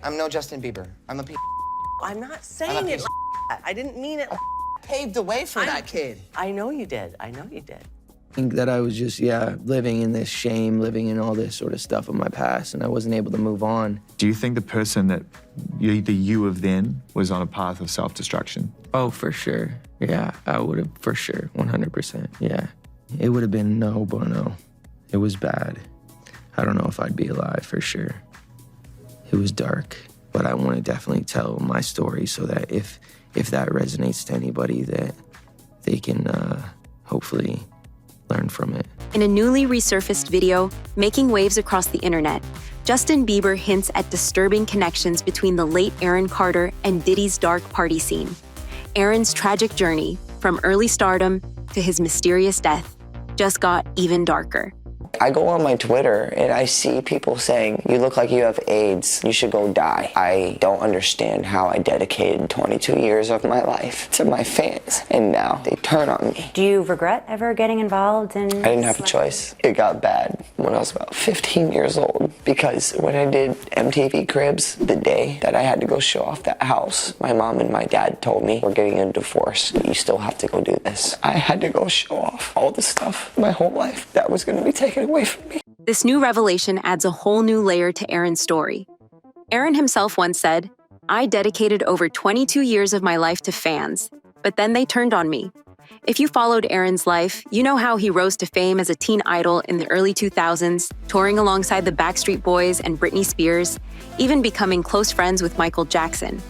I'm no Justin Bieber. I'm a piece. I'm not saying it like that. I didn't mean it. Paved the way for that kid. I know you did. I know you did. I think that I was just, living in this shame, living in all this sort of stuff of my past, and I wasn't able to move on. Do you think the person that the you of then was on a path of self-destruction? Oh, for sure. Yeah, I would have, for sure, 100%, yeah. It would have been no bueno. It was bad. I don't know if I'd be alive, for sure. It was dark, but I want to definitely tell my story so that if that resonates to anybody, that they can hopefully learn from it. In a newly resurfaced video, making waves across the internet, Justin Bieber hints at disturbing connections between the late Aaron Carter and Diddy's dark party scene. Aaron's tragic journey, from early stardom to his mysterious death, just got even darker. I go on my Twitter and I see people saying, you look like you have AIDS, you should go die. I don't understand how I dedicated 22 years of my life to my fans, and now they turn on me. Do you regret ever getting involved in... I didn't have a choice. It got bad when I was about 15 years old, because when I did MTV Cribs, the day that I had to go show off that house, my mom and my dad told me, we're getting a divorce, but you still have to go do this. I had to go show off all the stuff my whole life that was going to be taken away from me. This new revelation adds a whole new layer to Aaron's story. Aaron himself once said, "I dedicated over 22 years of my life to fans, but then they turned on me." If you followed Aaron's life, you know how he rose to fame as a teen idol in the early 2000s, touring alongside the Backstreet Boys and Britney Spears, even becoming close friends with Michael Jackson.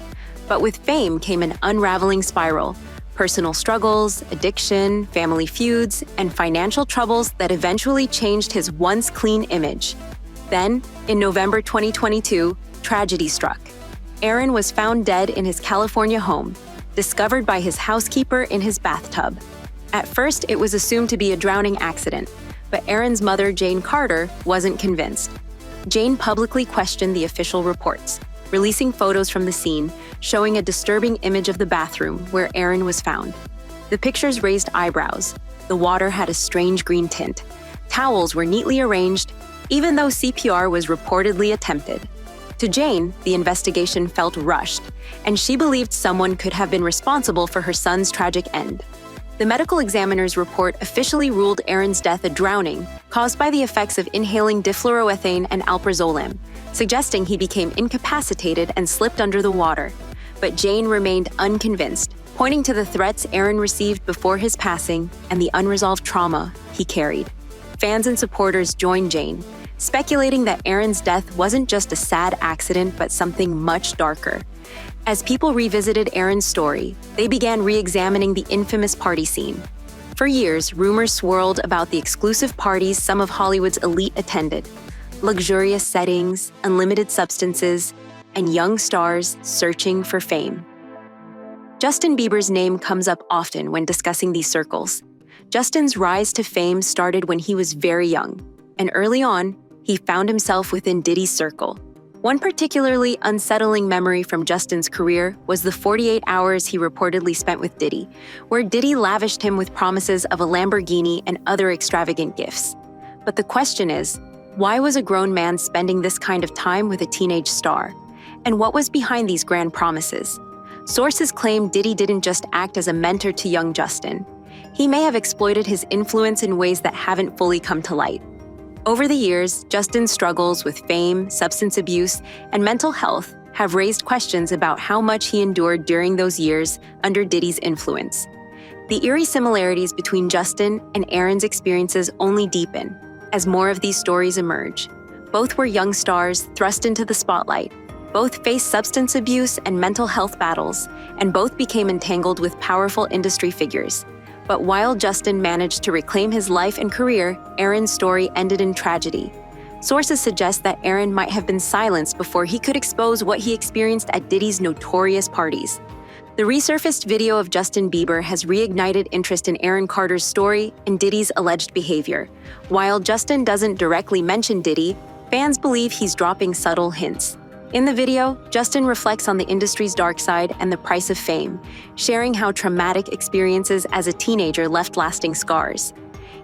But with fame came an unraveling spiral. Personal struggles, addiction, family feuds, and financial troubles that eventually changed his once clean image. Then, in November 2022, tragedy struck. Aaron was found dead in his California home, discovered by his housekeeper in his bathtub. At first, it was assumed to be a drowning accident, but Aaron's mother, Jane Carter, wasn't convinced. Jane publicly questioned the official reports, releasing photos from the scene showing a disturbing image of the bathroom where Aaron was found. The pictures raised eyebrows. The water had a strange green tint. Towels were neatly arranged, even though CPR was reportedly attempted. To Jane, the investigation felt rushed, and she believed someone could have been responsible for her son's tragic end. The medical examiner's report officially ruled Aaron's death a drowning caused by the effects of inhaling difluoroethane and alprazolam, suggesting he became incapacitated and slipped under the water. But Jane remained unconvinced, pointing to the threats Aaron received before his passing and the unresolved trauma he carried. Fans and supporters joined Jane, speculating that Aaron's death wasn't just a sad accident but something much darker. As people revisited Aaron's story, they began re-examining the infamous party scene. For years, rumors swirled about the exclusive parties some of Hollywood's elite attended. Luxurious settings, unlimited substances, and young stars searching for fame. Justin Bieber's name comes up often when discussing these circles. Justin's rise to fame started when he was very young, and early on, he found himself within Diddy's circle. One particularly unsettling memory from Justin's career was the 48 hours he reportedly spent with Diddy, where Diddy lavished him with promises of a Lamborghini and other extravagant gifts. But the question is, why was a grown man spending this kind of time with a teenage star? And what was behind these grand promises? Sources claim Diddy didn't just act as a mentor to young Justin. He may have exploited his influence in ways that haven't fully come to light. Over the years, Justin's struggles with fame, substance abuse, and mental health have raised questions about how much he endured during those years under Diddy's influence. The eerie similarities between Justin and Aaron's experiences only deepen as more of these stories emerge. Both were young stars thrust into the spotlight. Both faced substance abuse and mental health battles, and both became entangled with powerful industry figures. But while Justin managed to reclaim his life and career, Aaron's story ended in tragedy. Sources suggest that Aaron might have been silenced before he could expose what he experienced at Diddy's notorious parties. The resurfaced video of Justin Bieber has reignited interest in Aaron Carter's story and Diddy's alleged behavior. While Justin doesn't directly mention Diddy, fans believe he's dropping subtle hints. In the video, Justin reflects on the industry's dark side and the price of fame, sharing how traumatic experiences as a teenager left lasting scars.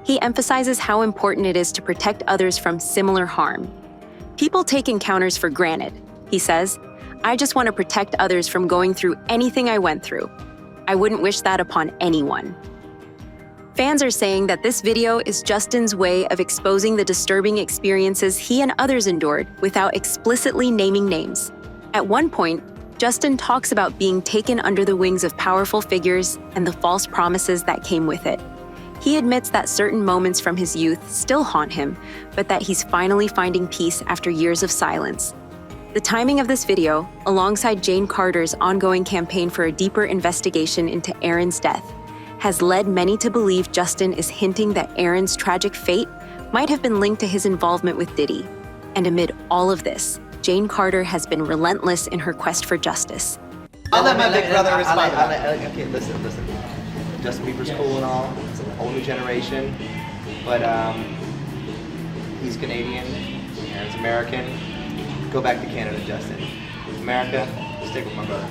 He emphasizes how important it is to protect others from similar harm. "People take encounters for granted," he says, I just want to protect others from going through anything I went through. I wouldn't wish that upon anyone. Fans are saying that this video is Justin's way of exposing the disturbing experiences he and others endured without explicitly naming names. At one point, Justin talks about being taken under the wings of powerful figures and the false promises that came with it. He admits that certain moments from his youth still haunt him, but that he's finally finding peace after years of silence. The timing of this video, alongside Jane Carter's ongoing campaign for a deeper investigation into Aaron's death, has led many to believe Justin is hinting that Aaron's tragic fate might have been linked to his involvement with Diddy. And amid all of this, Jane Carter has been relentless in her quest for justice. I'll let my big brother respond. Okay, listen. Justin Bieber's cool and all. It's a whole new generation. But he's Canadian, Aaron's American. Go back to Canada, Justin. America, stick with my brother.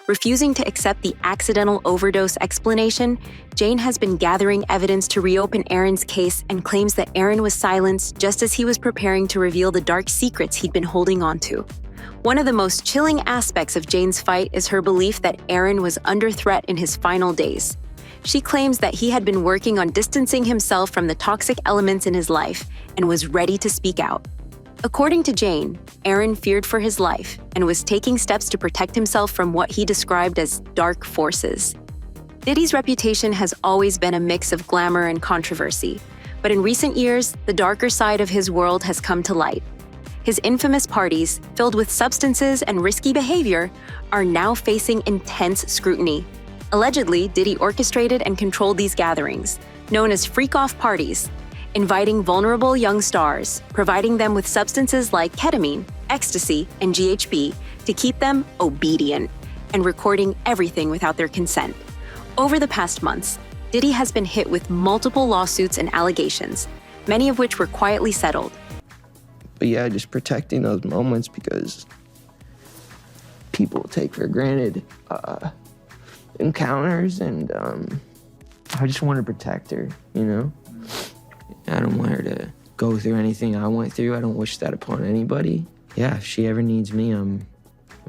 Refusing to accept the accidental overdose explanation, Jane has been gathering evidence to reopen Aaron's case and claims that Aaron was silenced just as he was preparing to reveal the dark secrets he'd been holding on to. One of the most chilling aspects of Jane's fight is her belief that Aaron was under threat in his final days. She claims that he had been working on distancing himself from the toxic elements in his life and was ready to speak out. According to Jane, Aaron feared for his life and was taking steps to protect himself from what he described as dark forces. Diddy's reputation has always been a mix of glamour and controversy, but in recent years, the darker side of his world has come to light. His infamous parties, filled with substances and risky behavior, are now facing intense scrutiny. Allegedly, Diddy orchestrated and controlled these gatherings, known as freak-off parties, inviting vulnerable young stars, providing them with substances like ketamine, ecstasy, and GHB to keep them obedient, and recording everything without their consent. Over the past months, Diddy has been hit with multiple lawsuits and allegations, many of which were quietly settled. But yeah, just protecting those moments because people take for granted encounters, and I just want to protect her, you know? I don't want her to go through anything I went through. I don't wish that upon anybody. Yeah, if she ever needs me, I'm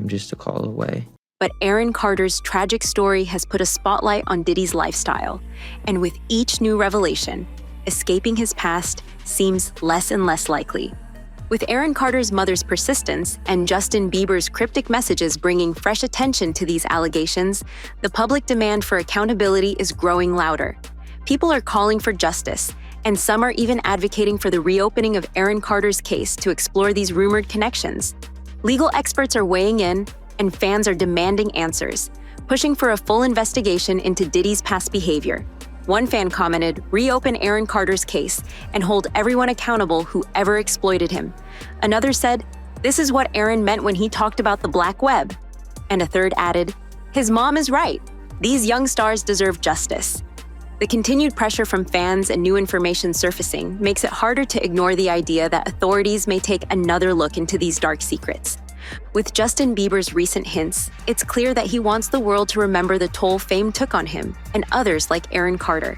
just a call away. But Aaron Carter's tragic story has put a spotlight on Diddy's lifestyle, and with each new revelation, escaping his past seems less and less likely. With Aaron Carter's mother's persistence and Justin Bieber's cryptic messages bringing fresh attention to these allegations, the public demand for accountability is growing louder. People are calling for justice, and some are even advocating for the reopening of Aaron Carter's case to explore these rumored connections. Legal experts are weighing in, and fans are demanding answers, pushing for a full investigation into Diddy's past behavior. One fan commented, "Reopen Aaron Carter's case and hold everyone accountable who ever exploited him." Another said, "This is what Aaron meant when he talked about the black web." And a third added, "His mom is right. These young stars deserve justice." The continued pressure from fans and new information surfacing makes it harder to ignore the idea that authorities may take another look into these dark secrets. With Justin Bieber's recent hints, it's clear that he wants the world to remember the toll fame took on him and others like Aaron Carter.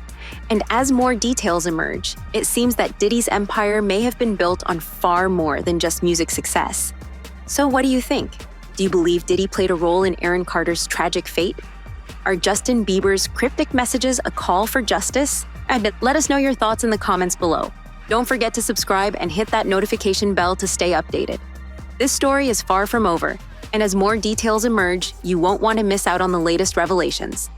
And as more details emerge, it seems that Diddy's empire may have been built on far more than just music success. So what do you think? Do you believe Diddy played a role in Aaron Carter's tragic fate? Are Justin Bieber's cryptic messages a call for justice? And let us know your thoughts in the comments below. Don't forget to subscribe and hit that notification bell to stay updated. This story is far from over, and as more details emerge, you won't want to miss out on the latest revelations.